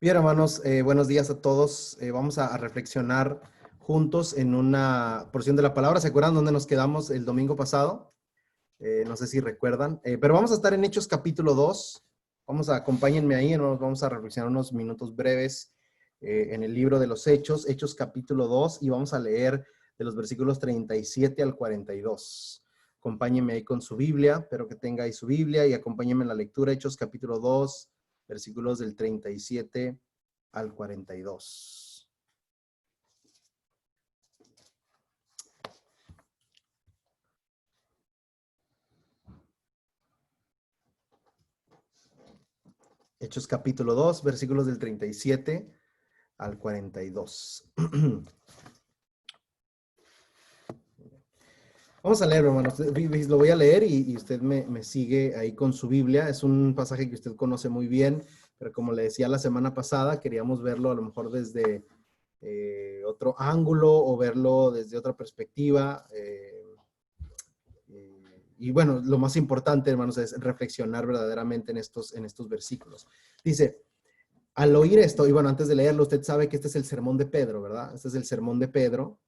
Bien, hermanos, buenos días a todos. Vamos a reflexionar juntos en una porción de la palabra. ¿Se acuerdan dónde nos quedamos el domingo pasado? No sé si recuerdan, pero vamos a estar en Hechos capítulo 2. Acompáñenme ahí, hermanos, vamos a reflexionar unos minutos breves en el libro de los Hechos, Hechos capítulo 2, y vamos a leer de los versículos 37 al 42. Acompáñenme ahí con su Biblia, espero que tenga ahí su Biblia y acompáñenme en la lectura, Hechos capítulo 2, versículos del 37 al 42. Hechos capítulo 2, versículos del 37 al 42. Vamos a leer, hermanos. Lo voy a leer y usted me sigue ahí con su Biblia. Es un pasaje que usted conoce muy bien, pero como le decía la semana pasada, queríamos verlo a lo mejor desde otro ángulo o verlo desde otra perspectiva. Y bueno, lo más importante, hermanos, es reflexionar verdaderamente en estos versículos. Dice, al oír esto, y bueno, antes de leerlo, usted sabe que este es el sermón de Pedro, ¿verdad? Este es el sermón de Pedro.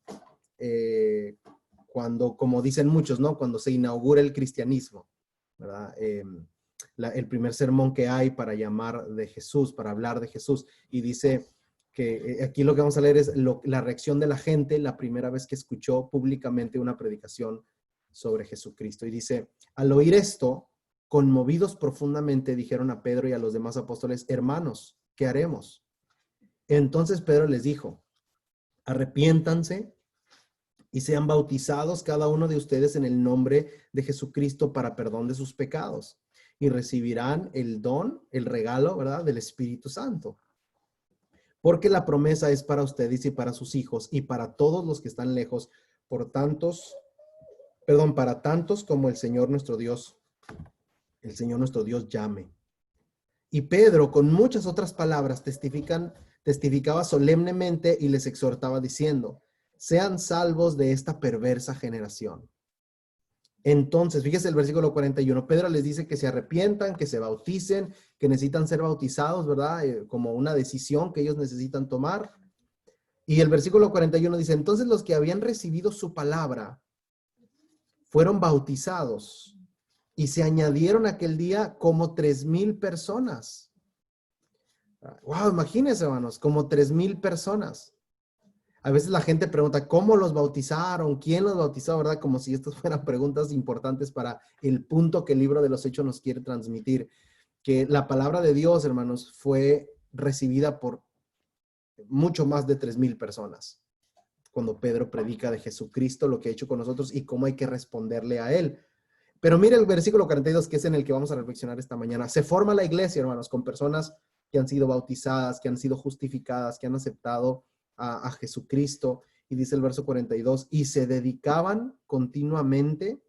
Cuando, como dicen muchos, ¿no? Cuando se inaugura el cristianismo, ¿verdad? El primer sermón que hay para llamar de Jesús, para hablar de Jesús. Y dice que aquí lo que vamos a leer es la reacción de la gente la primera vez que escuchó públicamente una predicación sobre Jesucristo. Y dice, al oír esto, conmovidos profundamente, dijeron a Pedro y a los demás apóstoles, hermanos, ¿qué haremos? Entonces Pedro les dijo, arrepiéntanse y sean bautizados cada uno de ustedes en el nombre de Jesucristo para perdón de sus pecados y recibirán el don, el regalo, ¿verdad?, del Espíritu Santo. Porque la promesa es para ustedes y para sus hijos y para todos los que están lejos, para tantos como el Señor nuestro Dios llame. Y Pedro, con muchas otras palabras, testificaba solemnemente y les exhortaba diciendo, sean salvos de esta perversa generación. Entonces, fíjese el versículo 41, Pedro les dice que se arrepientan, que se bauticen, que necesitan ser bautizados, ¿verdad? Como una decisión que ellos necesitan tomar. Y el versículo 41 dice, entonces los que habían recibido su palabra fueron bautizados y se añadieron aquel día como 3,000 personas. Wow, imagínense, hermanos, como 3,000 personas. A veces la gente pregunta, ¿cómo los bautizaron? ¿Quién los bautizó? ¿Verdad? Como si estas fueran preguntas importantes para el punto que el libro de los Hechos nos quiere transmitir. Que la palabra de Dios, hermanos, fue recibida por mucho más de 3,000 personas. Cuando Pedro predica de Jesucristo, lo que ha hecho con nosotros y cómo hay que responderle a él. Pero mire el versículo 42, que es en el que vamos a reflexionar esta mañana. Se forma la iglesia, hermanos, con personas que han sido bautizadas, que han sido justificadas, que han aceptado a Jesucristo. Y dice el verso 42, y se dedicaban continuamente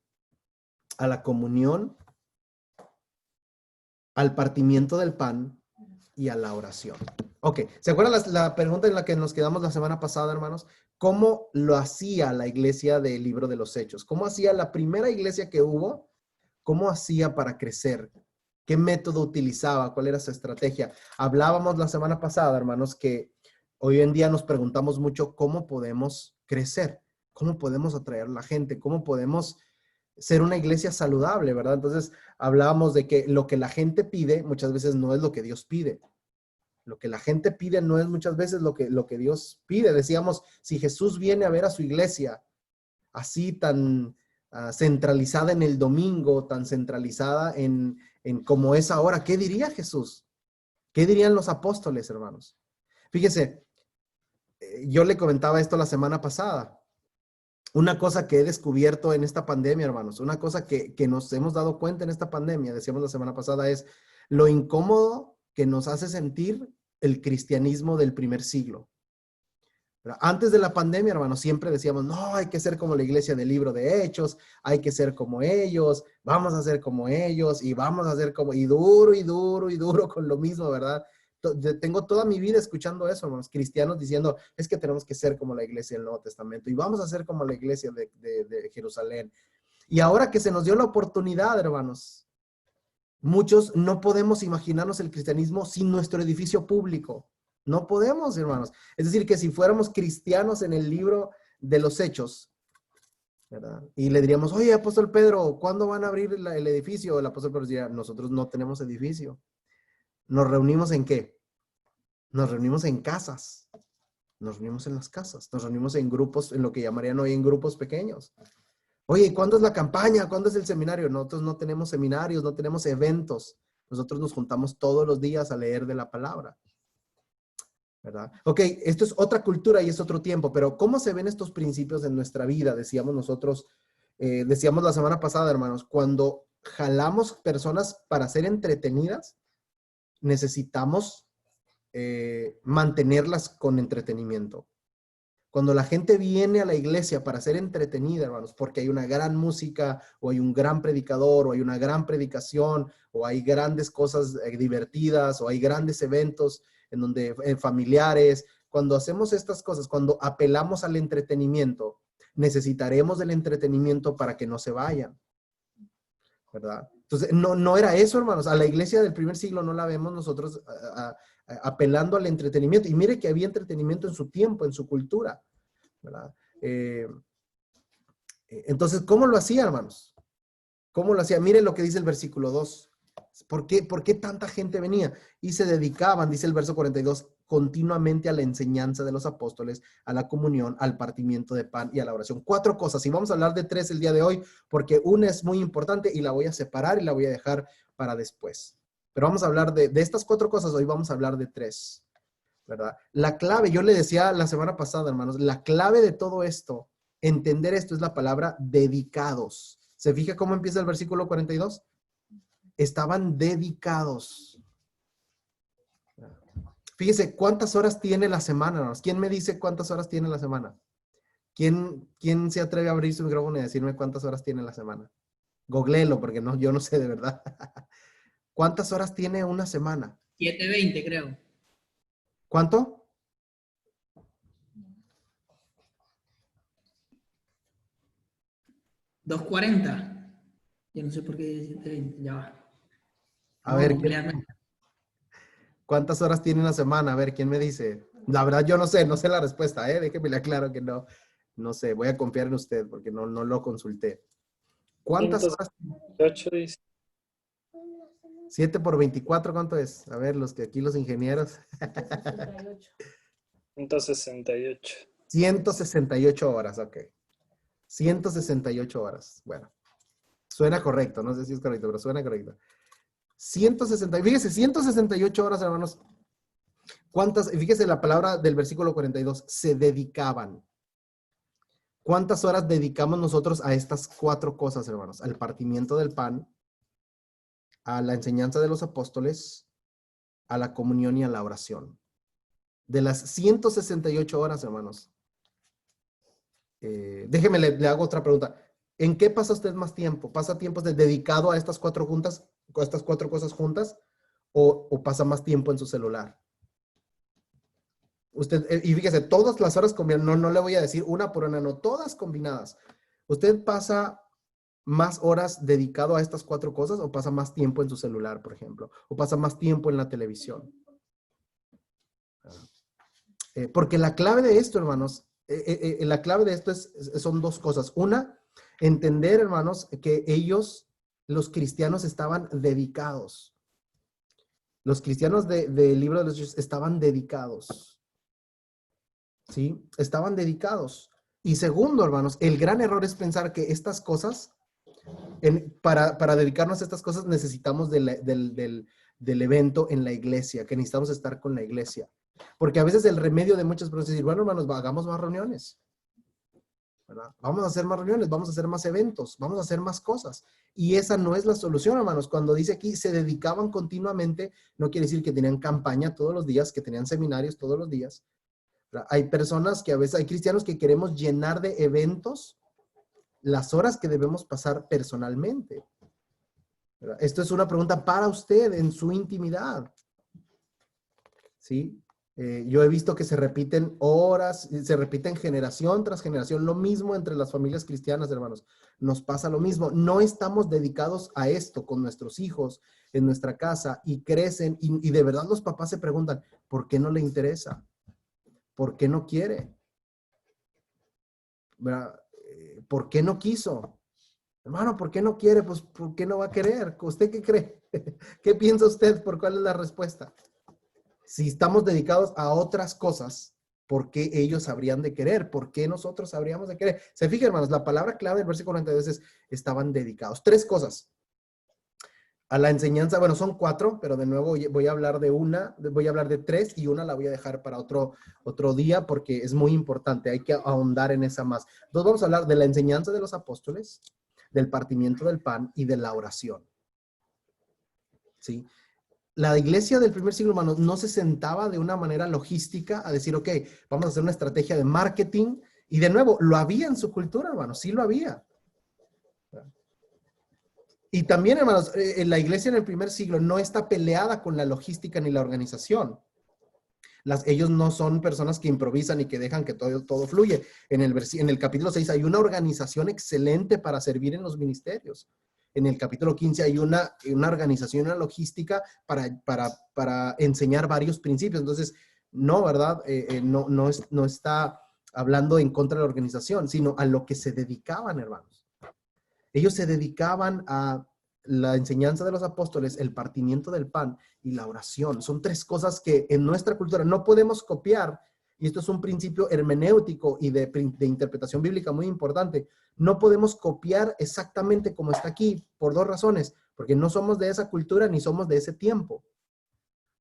a la comunión, al partimiento del pan y a la oración. Ok, ¿se acuerdan la pregunta en la que nos quedamos la semana pasada, hermanos? ¿Cómo lo hacía la iglesia del libro de los Hechos? ¿Cómo hacía la primera iglesia que hubo? ¿Cómo hacía para crecer? ¿Qué método utilizaba? ¿Cuál era su estrategia? Hablábamos la semana pasada, hermanos, que hoy en día nos preguntamos mucho cómo podemos crecer, cómo podemos atraer a la gente, cómo podemos ser una iglesia saludable, ¿verdad? Entonces, hablábamos de que lo que la gente pide muchas veces no es lo que Dios pide. Lo que la gente pide no es muchas veces lo que Dios pide. Decíamos, si Jesús viene a ver a su iglesia así tan centralizada en el domingo, tan centralizada en como es ahora, ¿qué diría Jesús? ¿Qué dirían los apóstoles, hermanos? Fíjese, yo le comentaba esto la semana pasada. Una cosa que he descubierto en esta pandemia, hermanos, una cosa que nos hemos dado cuenta en esta pandemia, decíamos la semana pasada, es lo incómodo que nos hace sentir el cristianismo del primer siglo. Antes de la pandemia, hermanos, siempre decíamos, no, hay que ser como la iglesia del libro de Hechos, hay que ser como ellos, vamos a ser como ellos y vamos a ser como, y duro y duro y duro con lo mismo, ¿verdad? Tengo toda mi vida escuchando eso, hermanos, cristianos diciendo, es que tenemos que ser como la iglesia del Nuevo Testamento y vamos a ser como la iglesia de Jerusalén. Y ahora que se nos dio la oportunidad, hermanos, muchos no podemos imaginarnos el cristianismo sin nuestro edificio público. No podemos, hermanos. Es decir, que si fuéramos cristianos en el libro de los Hechos, ¿verdad? Y le diríamos, oye, apóstol Pedro, ¿cuándo van a abrir el edificio? El apóstol Pedro diría, nosotros no tenemos edificio. ¿Nos reunimos en qué? Nos reunimos en casas. Nos reunimos en las casas. Nos reunimos en grupos, en lo que llamarían hoy en grupos pequeños. Oye, ¿cuándo es la campaña? ¿Cuándo es el seminario? Nosotros no tenemos seminarios, no tenemos eventos. Nosotros nos juntamos todos los días a leer de la palabra, ¿verdad? Ok, esto es otra cultura y es otro tiempo, pero ¿cómo se ven estos principios en nuestra vida? Decíamos nosotros, decíamos la semana pasada, hermanos, cuando jalamos personas para ser entretenidas, necesitamos mantenerlas con entretenimiento. Cuando la gente viene a la iglesia para ser entretenida, hermanos, porque hay una gran música, o hay un gran predicador, o hay una gran predicación, o hay grandes cosas divertidas, o hay grandes eventos en donde familiares, cuando hacemos estas cosas, cuando apelamos al entretenimiento, necesitaremos del entretenimiento para que no se vayan, ¿verdad? Entonces, no era eso, hermanos. A la iglesia del primer siglo no la vemos nosotros apelando al entretenimiento. Y mire que había entretenimiento en su tiempo, en su cultura, ¿verdad? Entonces, ¿cómo lo hacía, hermanos? ¿Cómo lo hacía? Mire lo que dice el versículo 2. ¿Por qué tanta gente venía? Y se dedicaban, dice el verso 42, continuamente a la enseñanza de los apóstoles, a la comunión, al partimiento de pan y a la oración. 4 cosas. Y vamos a hablar de 3 el día de hoy, porque una es muy importante y la voy a separar y la voy a dejar para después. Pero vamos a hablar de estas 4 cosas. Hoy vamos a hablar de 3, ¿verdad? La clave, yo le decía la semana pasada, hermanos, la clave de todo esto, entender esto, es la palabra dedicados. ¿Se fija cómo empieza el versículo 42? Estaban dedicados. Fíjese, ¿cuántas horas tiene la semana, hermanos? ¿Quién me dice cuántas horas tiene la semana? ¿Quién se atreve a abrir su micrófono y decirme cuántas horas tiene la semana? Googleelo, porque no, yo no sé de verdad. ¿Cuántas horas tiene una semana? 7:20, creo. ¿Cuánto? 2:40. Yo no sé por qué 7:20, ya va. A ver, Googlearme. ¿cuántas horas tiene una semana? A ver, ¿quién me dice? La verdad, yo no sé la respuesta, ¿eh? Déjeme le aclaro que no sé. Voy a confiar en usted porque no lo consulté. ¿Cuántas horas? 8 dice. 7 por 24, ¿cuánto es? A ver, los ingenieros. 168. 168 horas, ok. 168 horas. Bueno, suena correcto. No sé si es correcto, pero suena correcto. fíjese, 168 horas, hermanos. Fíjese la palabra del versículo 42, se dedicaban. ¿Cuántas horas dedicamos nosotros a estas 4 cosas, hermanos? Al partimiento del pan, a la enseñanza de los apóstoles, a la comunión y a la oración. De las 168 horas, hermanos. Déjeme, le hago otra pregunta. ¿En qué pasa usted más tiempo? ¿Pasa tiempo dedicado a estas 4 cosas juntas? ¿O pasa más tiempo en su celular? Usted, y fíjese, todas las horas combinadas, no le voy a decir una por una, no, todas combinadas. ¿Usted pasa más horas dedicado a estas 4 cosas o pasa más tiempo en su celular, por ejemplo? ¿O pasa más tiempo en la televisión? Porque la clave de esto, hermanos, la clave de esto son 2 cosas. Una, entender, hermanos, que ellos, los cristianos, estaban dedicados. Los cristianos del libro de los Hechos estaban dedicados. ¿Sí? Estaban dedicados. Y segundo, hermanos, el gran error es pensar que estas cosas, para dedicarnos a estas cosas, necesitamos del evento en la iglesia, que necesitamos estar con la iglesia. Porque a veces el remedio de muchas personas es decir, bueno, hermanos, hagamos más reuniones, ¿verdad? Vamos a hacer más reuniones, vamos a hacer más eventos, vamos a hacer más cosas. Y esa no es la solución, hermanos. Cuando dice aquí, se dedicaban continuamente, no quiere decir que tenían campaña todos los días, que tenían seminarios todos los días. Hay personas que a veces, hay cristianos que queremos llenar de eventos las horas que debemos pasar personalmente, ¿verdad? Esto es una pregunta para usted en su intimidad. ¿Sí? Yo he visto que se repiten horas, se repiten generación tras generación, lo mismo entre las familias cristianas, hermanos. Nos pasa lo mismo. No estamos dedicados a esto con nuestros hijos en nuestra casa y crecen y de verdad los papás se preguntan, ¿por qué no le interesa? ¿Por qué no quiere? ¿Verdad? ¿Por qué no quiso? Hermano, ¿por qué no quiere? Pues, ¿por qué no va a querer? ¿Usted qué cree? ¿Qué piensa usted? ¿Por cuál es la respuesta? Si estamos dedicados a otras cosas, ¿por qué ellos habrían de querer? ¿Por qué nosotros habríamos de querer? Se fijan, hermanos, la palabra clave del versículo 42 es, estaban dedicados. 3 cosas. A la enseñanza, bueno, son 4, pero de nuevo voy a hablar de una, voy a hablar de 3 y una la voy a dejar para otro día porque es muy importante, hay que ahondar en esa más. Entonces vamos a hablar de la enseñanza de los apóstoles, del partimiento del pan y de la oración. ¿Sí? La iglesia del primer siglo, hermanos, no se sentaba de una manera logística a decir, ok, vamos a hacer una estrategia de marketing. Y de nuevo, lo había en su cultura, hermanos, sí lo había. Y también, hermanos, la iglesia en el primer siglo no está peleada con la logística ni la organización. Ellos no son personas que improvisan y que dejan que todo fluye. En el capítulo 6 hay una organización excelente para servir en los ministerios. En el capítulo 15 hay una organización, una logística para enseñar varios principios. Entonces, no, ¿verdad? No está hablando en contra de la organización, sino a lo que se dedicaban, hermanos. Ellos se dedicaban a la enseñanza de los apóstoles, el partimiento del pan y la oración. Son 3 cosas que en nuestra cultura no podemos copiar. Y esto es un principio hermenéutico y de interpretación bíblica muy importante. No podemos copiar exactamente como está aquí por 2 razones. Porque no somos de esa cultura ni somos de ese tiempo,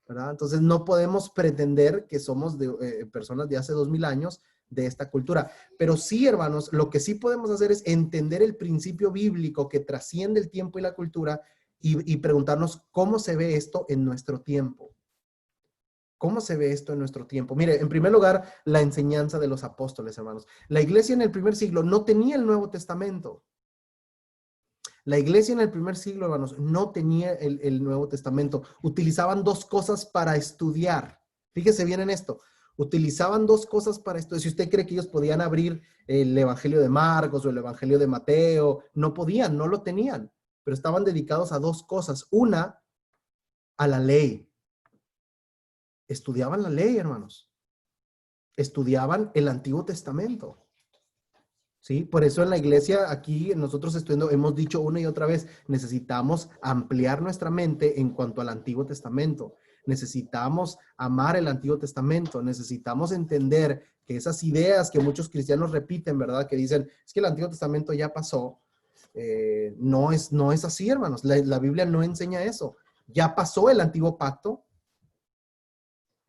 ¿verdad? Entonces no podemos pretender que somos de personas de hace 2000 años de esta cultura. Pero sí, hermanos, lo que sí podemos hacer es entender el principio bíblico que trasciende el tiempo y la cultura y preguntarnos cómo se ve esto en nuestro tiempo. ¿Cómo se ve esto en nuestro tiempo? Mire, en primer lugar, la enseñanza de los apóstoles, hermanos. La iglesia en el primer siglo no tenía el Nuevo Testamento. La iglesia en el primer siglo, hermanos, no tenía el Nuevo Testamento. Utilizaban 2 cosas para estudiar. Fíjese bien en esto. Utilizaban 2 cosas para estudiar. Si usted cree que ellos podían abrir el Evangelio de Marcos o el Evangelio de Mateo, no podían, no lo tenían. Pero estaban dedicados a 2 cosas. Una, a la ley. Estudiaban la ley, hermanos. Estudiaban el Antiguo Testamento. ¿Sí? Por eso en la iglesia, aquí nosotros estudiando, hemos dicho una y otra vez, necesitamos ampliar nuestra mente en cuanto al Antiguo Testamento. Necesitamos amar el Antiguo Testamento. Necesitamos entender que esas ideas que muchos cristianos repiten, ¿verdad? Que dicen, es que el Antiguo Testamento ya pasó. No es así, hermanos. La Biblia no enseña eso. Ya pasó el Antiguo Pacto.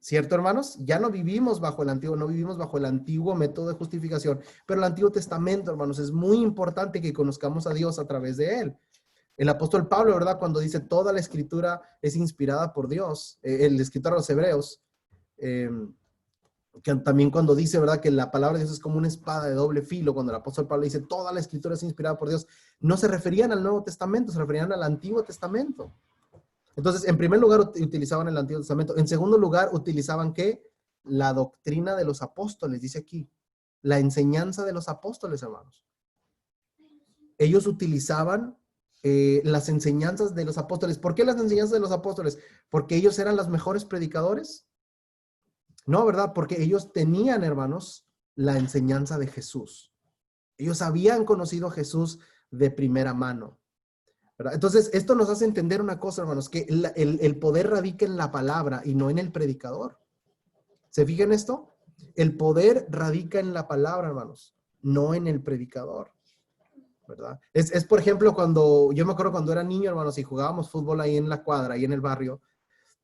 ¿Cierto, hermanos? Ya no vivimos bajo el antiguo método de justificación, pero el Antiguo Testamento, hermanos, es muy importante que conozcamos a Dios a través de él. El apóstol Pablo, ¿verdad? Cuando dice toda la escritura es inspirada por Dios, el escritor a los hebreos, que también cuando dice, ¿verdad? Que la palabra de Dios es como una espada de doble filo, cuando el apóstol Pablo dice toda la escritura es inspirada por Dios, no se referían al Nuevo Testamento, se referían al Antiguo Testamento. Entonces, en primer lugar, utilizaban el Antiguo Testamento. En segundo lugar, utilizaban ¿qué? La doctrina de los apóstoles, dice aquí. La enseñanza de los apóstoles, hermanos. Ellos utilizaban las enseñanzas de los apóstoles. ¿Por qué las enseñanzas de los apóstoles? ¿Porque ellos eran los mejores predicadores? No, ¿verdad? Porque ellos tenían, hermanos, la enseñanza de Jesús. Ellos habían conocido a Jesús de primera mano. ¿Verdad? Entonces, esto nos hace entender una cosa, hermanos, que el poder radica en la palabra y no en el predicador. ¿Se fijan esto? El poder radica en la palabra, hermanos, no en el predicador. ¿Verdad? Es por ejemplo, yo me acuerdo cuando era niño, hermanos, y jugábamos fútbol ahí en la cuadra, ahí en el barrio.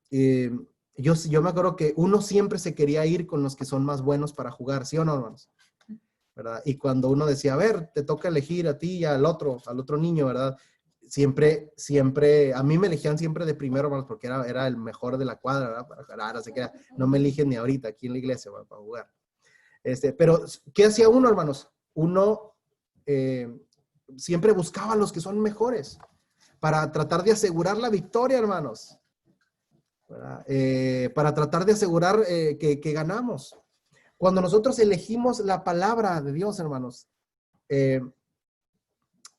Yo me acuerdo que uno siempre se quería ir con los que son más buenos para jugar, ¿sí o no, hermanos? ¿Verdad? Y cuando uno decía, a ver, te toca elegir a ti y al otro niño, ¿verdad? Siempre, a mí me elegían siempre de primero, hermanos, porque era el mejor de la cuadra, ¿verdad? Para ganar, así que no me eligen ni ahorita aquí en la iglesia, ¿verdad? Para jugar. Pero, ¿qué hacía uno, hermanos? Uno siempre buscaba a los que son mejores para tratar de asegurar la victoria, hermanos. ¿verdad? Para tratar de asegurar que ganamos. Cuando nosotros elegimos la palabra de Dios, hermanos,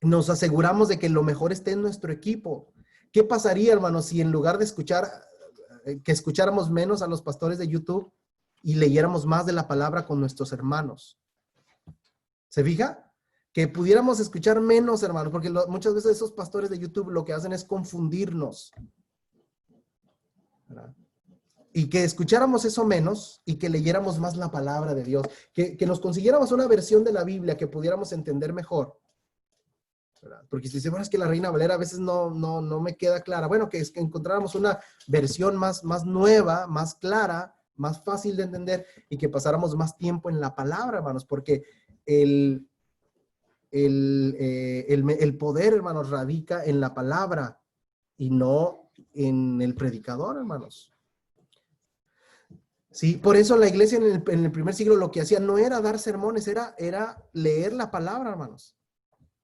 nos aseguramos de que lo mejor esté en nuestro equipo. ¿Qué pasaría, hermanos, si en lugar de que escucháramos menos a los pastores de YouTube y leyéramos más de la palabra con nuestros hermanos? ¿Se fija? Que pudiéramos escuchar menos, hermanos, porque muchas veces esos pastores de YouTube lo que hacen es confundirnos, ¿verdad? Y que escucháramos eso menos y que leyéramos más la palabra de Dios, que nos consiguiéramos una versión de la Biblia que pudiéramos entender mejor, ¿verdad? Porque si dice, bueno, es que la Reina Valera a veces no me queda clara. Bueno, que es que encontráramos una versión más nueva, más clara, más fácil de entender y que pasáramos más tiempo en la palabra, hermanos, porque el poder, hermanos, radica en la palabra y no en el predicador, hermanos. Sí, por eso la iglesia en el primer siglo lo que hacía no era dar sermones, era leer la palabra, hermanos.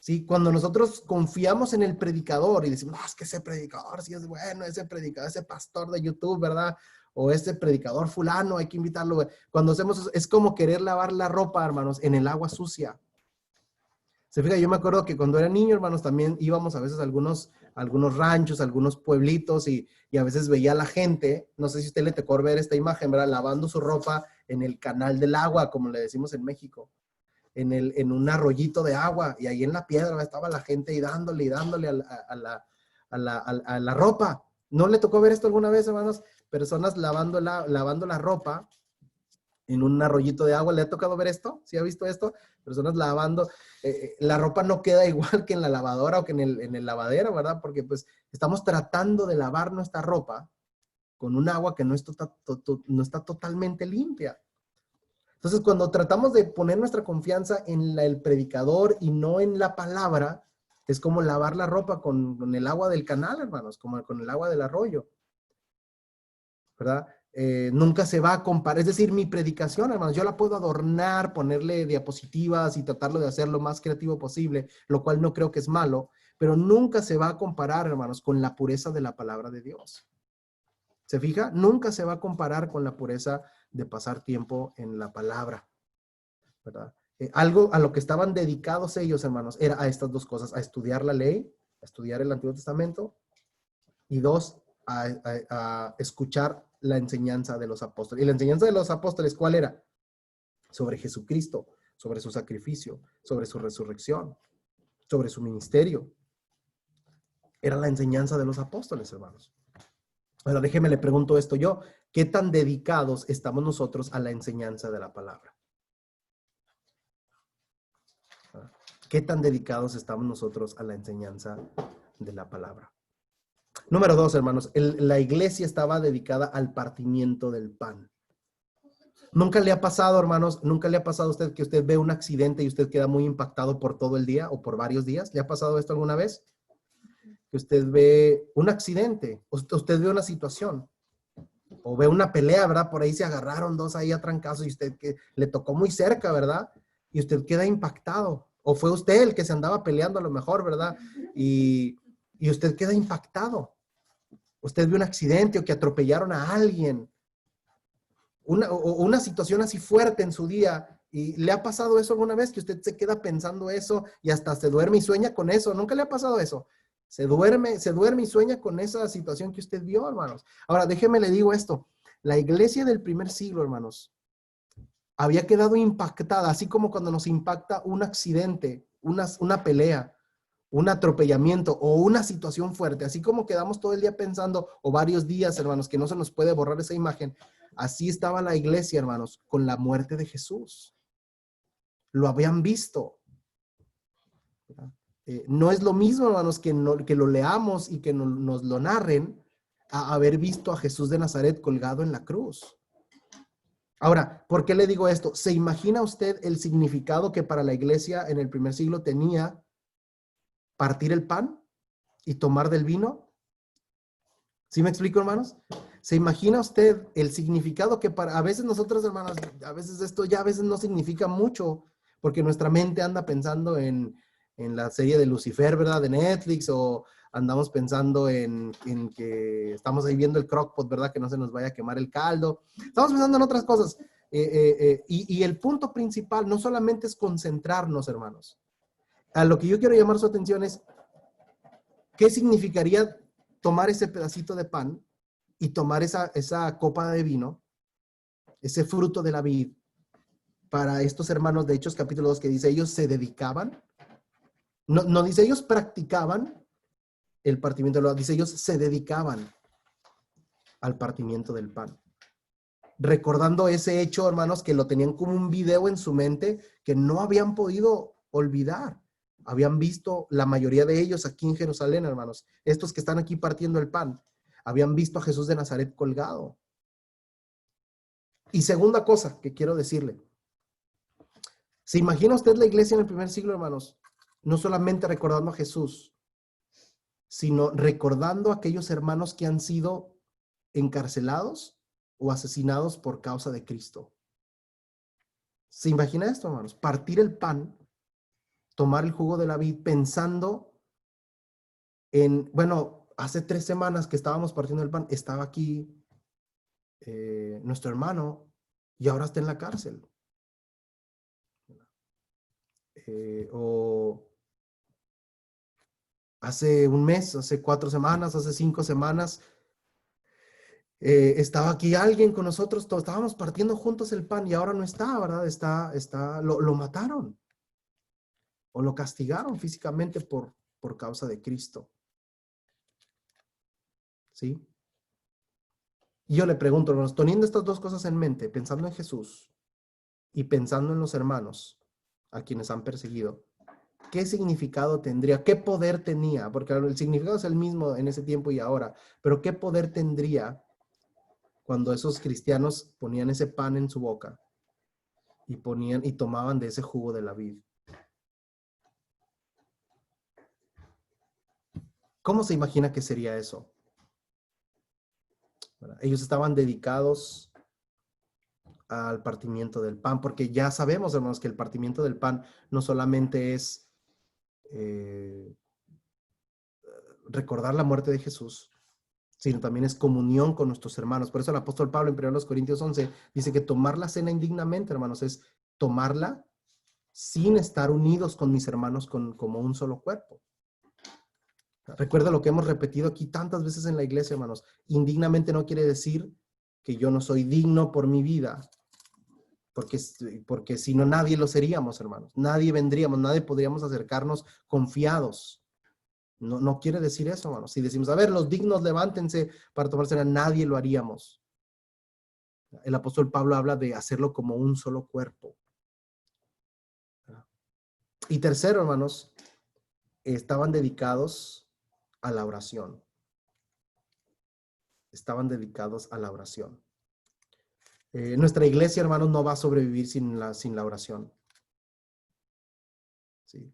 Sí, cuando nosotros confiamos en el predicador y decimos, no, es que ese predicador sí es bueno, ese predicador, ese pastor de YouTube, ¿verdad? O ese predicador fulano, hay que invitarlo. Cuando hacemos eso, es como querer lavar la ropa, hermanos, en el agua sucia. Se fija, yo me acuerdo que cuando era niño, hermanos, también íbamos a veces a algunos ranchos, algunos pueblitos y a veces veía a la gente, no sé si a usted le tocó ver esta imagen, ¿verdad? Lavando su ropa en el canal del agua, como le decimos en México, en un arroyito de agua, y ahí en la piedra estaba la gente y dándole a la ropa. ¿No le tocó ver esto alguna vez, hermanos? Personas lavando la ropa en un arroyito de agua. ¿Le ha tocado ver esto? ¿Sí ha visto esto? Personas lavando. La ropa no queda igual que en la lavadora o que en el lavadero, ¿verdad? Porque pues estamos tratando de lavar nuestra ropa con un agua que no está totalmente limpia. Entonces, cuando tratamos de poner nuestra confianza en el predicador y no en la palabra, es como lavar la ropa con el agua del canal, hermanos, como con el agua del arroyo, ¿verdad? Nunca se va a comparar. Es decir, mi predicación, hermanos, yo la puedo adornar, ponerle diapositivas y tratarlo de hacer lo más creativo posible, lo cual no creo que es malo, pero nunca se va a comparar, hermanos, con la pureza de la palabra de Dios. ¿Se fija? Nunca se va a comparar con la pureza de pasar tiempo en la palabra, ¿verdad? Algo a lo que estaban dedicados ellos, hermanos, era a estas dos cosas: a estudiar la ley, a estudiar el Antiguo Testamento, y dos, a escuchar la enseñanza de los apóstoles. ¿Y la enseñanza de los apóstoles cuál era? Sobre Jesucristo, sobre su sacrificio, sobre su resurrección, sobre su ministerio. Era la enseñanza de los apóstoles, hermanos. Ahora déjeme le pregunto esto yo: ¿qué tan dedicados estamos nosotros a la enseñanza de la palabra? ¿Qué tan dedicados estamos nosotros a la enseñanza de la palabra? Número 2, hermanos, la iglesia estaba dedicada al partimiento del pan. ¿Nunca le ha pasado, hermanos, nunca le ha pasado a usted que usted ve un accidente y usted queda muy impactado por todo el día o por varios días? ¿Le ha pasado esto alguna vez? Que usted ve un accidente, usted ve una situación, o ve una pelea, ¿verdad? Por ahí se agarraron dos ahí a trancazos y usted que le tocó muy cerca, ¿verdad? Y usted queda impactado. O fue usted el que se andaba peleando a lo mejor, ¿verdad? Y usted queda impactado. Usted ve un accidente o que atropellaron a alguien. Una situación así fuerte en su día. ¿Y le ha pasado eso alguna vez? Que usted se queda pensando eso y hasta se duerme y sueña con eso. ¿Nunca le ha pasado eso? Se duerme y sueña con esa situación que usted vio, hermanos. Ahora, déjeme le digo esto. La iglesia del primer siglo, hermanos, había quedado impactada, así como cuando nos impacta un accidente, una pelea, un atropellamiento o una situación fuerte, así como quedamos todo el día pensando, o varios días, hermanos, que no se nos puede borrar esa imagen. Así estaba la iglesia, hermanos, con la muerte de Jesús. Lo habían visto. No es lo mismo, hermanos, que lo leamos y que nos lo narren a haber visto a Jesús de Nazaret colgado en la cruz. Ahora, ¿por qué le digo esto? ¿Se imagina usted el significado que para la iglesia en el primer siglo tenía partir el pan y tomar del vino? ¿Sí me explico, hermanos? ¿Se imagina usted el significado que a veces nosotros, hermanos, a veces esto ya a veces no significa mucho, porque nuestra mente anda pensando en la serie de Lucifer, ¿verdad? De Netflix, o andamos pensando en que estamos ahí viendo el crockpot, ¿verdad? Que no se nos vaya a quemar el caldo. Estamos pensando en otras cosas. Y el punto principal no solamente es concentrarnos, hermanos. A lo que yo quiero llamar su atención es, ¿qué significaría tomar ese pedacito de pan y tomar esa copa de vino, ese fruto de la vid, para estos hermanos de Hechos capítulo 2 que dice, ellos se dedicaban? No dice ellos practicaban el partimiento del pan, dice ellos se dedicaban al partimiento del pan. Recordando ese hecho, hermanos, que lo tenían como un video en su mente que no habían podido olvidar. Habían visto la mayoría de ellos aquí en Jerusalén, hermanos. Estos que están aquí partiendo el pan, habían visto a Jesús de Nazaret colgado. Y segunda cosa que quiero decirle. ¿Se imagina usted la iglesia en el primer siglo, hermanos? No solamente recordando a Jesús, sino recordando a aquellos hermanos que han sido encarcelados o asesinados por causa de Cristo. ¿Se imagina esto, hermanos? Partir el pan, tomar el jugo de la vid pensando en, bueno, hace 3 semanas que estábamos partiendo el pan, estaba aquí nuestro hermano y ahora está en la cárcel. O hace un mes, hace 4 semanas, hace 5 semanas, estaba aquí alguien con nosotros, todos estábamos partiendo juntos el pan y ahora no está, ¿verdad? Lo mataron o lo castigaron físicamente por causa de Cristo. ¿Sí? Y yo le pregunto, hermanos, teniendo estas dos cosas en mente, pensando en Jesús y pensando en los hermanos a quienes han perseguido, ¿qué significado tendría? ¿Qué poder tenía? Porque el significado es el mismo en ese tiempo y ahora, pero ¿qué poder tendría cuando esos cristianos ponían ese pan en su boca y tomaban de ese jugo de la vid? ¿Cómo se imagina que sería eso? Ellos estaban dedicados al partimiento del pan, porque ya sabemos, hermanos, que el partimiento del pan no solamente es recordar la muerte de Jesús, sino también es comunión con nuestros hermanos. Por eso el apóstol Pablo en 1 Corintios 11 dice que tomar la cena indignamente, hermanos, es tomarla sin estar unidos con mis hermanos como un solo cuerpo. Recuerda lo que hemos repetido aquí tantas veces en la iglesia, hermanos. Indignamente no quiere decir que yo no soy digno por mi vida, porque si no nadie lo seríamos, hermanos. Nadie vendríamos, nadie podríamos acercarnos confiados. No quiere decir eso, hermanos. Si decimos, a ver, los dignos levántense para tomar cena, nadie lo haríamos. El apóstol Pablo habla de hacerlo como un solo cuerpo. Y tercero, hermanos, estaban dedicados a la oración. Estaban dedicados a la oración. Nuestra iglesia, hermanos, no va a sobrevivir sin la oración. ¿Sí?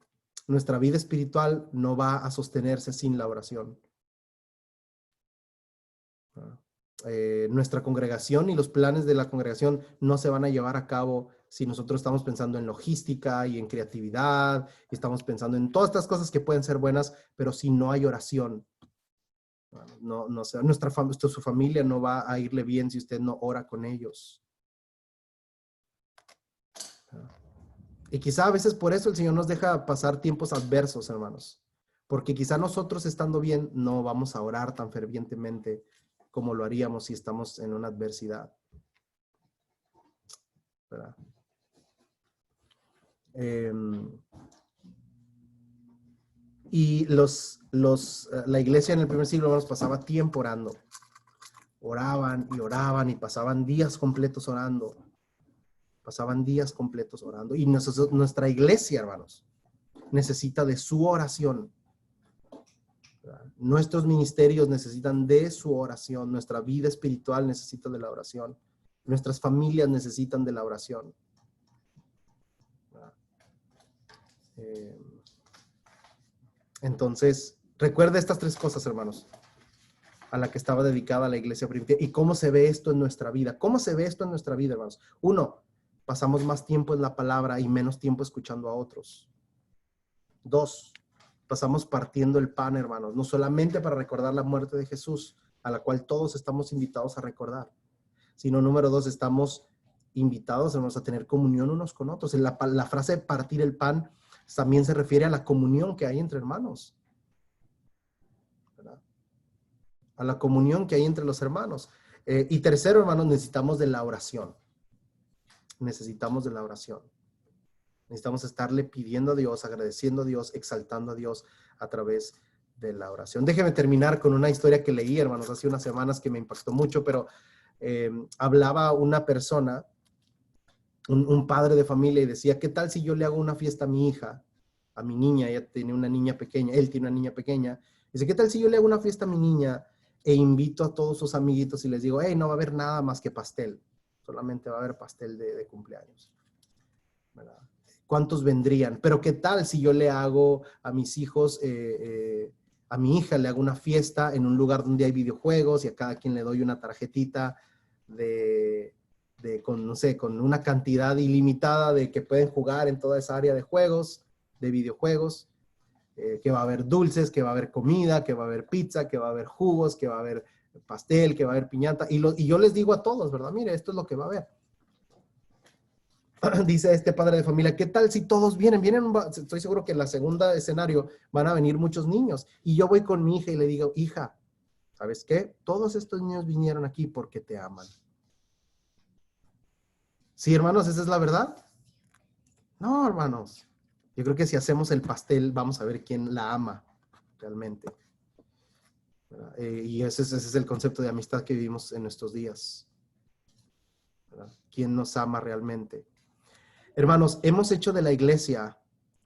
Nuestra vida espiritual no va a sostenerse sin la oración. Nuestra congregación y los planes de la congregación no se van a llevar a cabo si nosotros estamos pensando en logística y en creatividad, y estamos pensando en todas estas cosas que pueden ser buenas, pero si no hay oración, su familia no va a irle bien si usted no ora con ellos. Y quizá a veces por eso el Señor nos deja pasar tiempos adversos, hermanos, porque quizá nosotros estando bien no vamos a orar tan fervientemente como lo haríamos si estamos en una adversidad. ¿Verdad? Y la iglesia en el primer siglo, hermanos, pasaba tiempo orando. Oraban y pasaban días completos orando. Y nuestra iglesia, hermanos, necesita de su oración. ¿Verdad? Nuestros ministerios necesitan de su oración. Nuestra vida espiritual necesita de la oración. Nuestras familias necesitan de la oración. Entonces, recuerde estas 3 cosas, hermanos, a la que estaba dedicada la iglesia primitiva. ¿Y cómo se ve esto en nuestra vida? ¿Cómo se ve esto en nuestra vida, hermanos? 1, pasamos más tiempo en la palabra y menos tiempo escuchando a otros. 2, pasamos partiendo el pan, hermanos, no solamente para recordar la muerte de Jesús, a la cual todos estamos invitados a recordar, sino número 2, estamos invitados, hermanos, a tener comunión unos con otros. La frase de partir el pan también se refiere a la comunión que hay entre hermanos, ¿verdad? A la comunión que hay entre los hermanos. Y tercero, hermanos, necesitamos de la oración. Necesitamos de la oración. Necesitamos estarle pidiendo a Dios, agradeciendo a Dios, exaltando a Dios a través de la oración. Déjeme terminar con una historia que leí, hermanos, hace unas semanas que me impactó mucho, pero hablaba una persona, un padre de familia, y decía, ¿qué tal si yo le hago una fiesta a mi hija, a mi niña? Ella tiene una niña pequeña, él tiene una niña pequeña. Dice, ¿qué tal si yo le hago una fiesta a mi niña e invito a todos sus amiguitos y les digo, hey, no va a haber nada más que pastel, solamente va a haber pastel de cumpleaños, ¿verdad? ¿Cuántos vendrían? Pero ¿qué tal si yo le hago a mis hijos, a mi hija le hago una fiesta en un lugar donde hay videojuegos y a cada quien le doy una tarjetita con, no sé, con una cantidad ilimitada de que pueden jugar en toda esa área de juegos, de videojuegos, que va a haber dulces, que va a haber comida, que va a haber pizza, que va a haber jugos, que va a haber pastel, que va a haber piñata, y yo les digo a todos, ¿verdad? Mire, esto es lo que va a haber. Dice este padre de familia, ¿qué tal si todos vienen? Estoy seguro que en la segunda escenario van a venir muchos niños. Y yo voy con mi hija y le digo, hija, ¿sabes qué? Todos estos niños vinieron aquí porque te aman. ¿Sí, hermanos? ¿Esa es la verdad? No, hermanos. Yo creo que si hacemos el pastel, vamos a ver quién la ama realmente. Y ese es el concepto de amistad que vivimos en nuestros días, ¿verdad? ¿Quién nos ama realmente? Hermanos, hemos hecho de la iglesia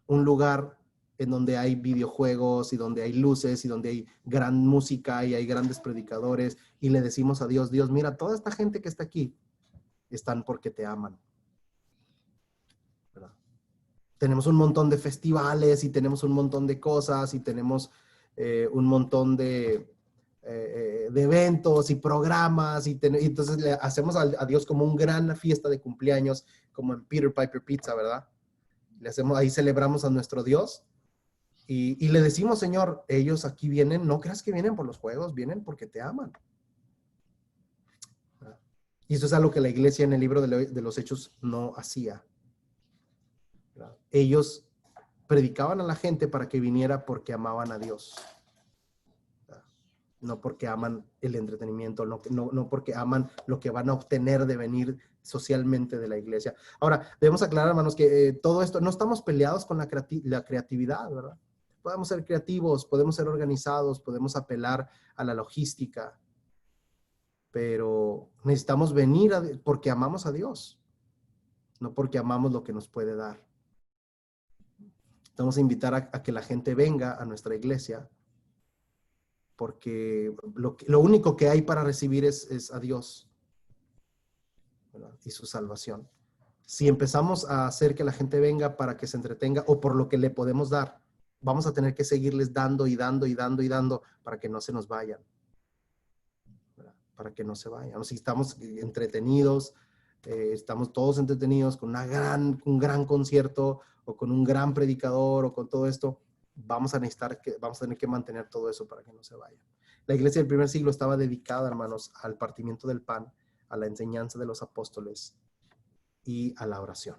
un lugar en donde hay videojuegos y donde hay luces y donde hay gran música y hay grandes predicadores y le decimos a Dios, Dios, mira, toda esta gente que está aquí están porque te aman, ¿verdad? Tenemos un montón de festivales y tenemos un montón de cosas y tenemos un montón de eventos y programas y entonces le hacemos a Dios como una gran fiesta de cumpleaños, como en Peter Piper Pizza, ¿verdad? Le hacemos, ahí celebramos a nuestro Dios y le decimos, Señor, ellos aquí vienen, no creas que vienen por los juegos, vienen porque te aman. ¿Verdad? Y eso es algo que la iglesia en el libro de los Hechos no hacía. ¿Verdad? Ellos predicaban a la gente para que viniera porque amaban a Dios. No porque aman el entretenimiento, no porque aman lo que van a obtener de venir socialmente de la iglesia. Ahora, debemos aclarar, hermanos, que todo esto, no estamos peleados con la creatividad, ¿verdad? Podemos ser creativos, podemos ser organizados, podemos apelar a la logística, pero necesitamos venir porque amamos a Dios, no porque amamos lo que nos puede dar. Vamos a invitar a que la gente venga a nuestra iglesia porque lo único que hay para recibir es a Dios, ¿verdad? Y su salvación. Si empezamos a hacer que la gente venga para que se entretenga o por lo que le podemos dar, vamos a tener que seguirles dando y dando y dando y dando para que no se nos vayan, ¿verdad? Para que no se vayan. Si estamos entretenidos, estamos todos entretenidos con un gran concierto o con un gran predicador o con todo esto, vamos a tener que mantener todo eso para que no se vaya. La iglesia del primer siglo estaba dedicada, hermanos, al partimiento del pan, a la enseñanza de los apóstoles y a la oración.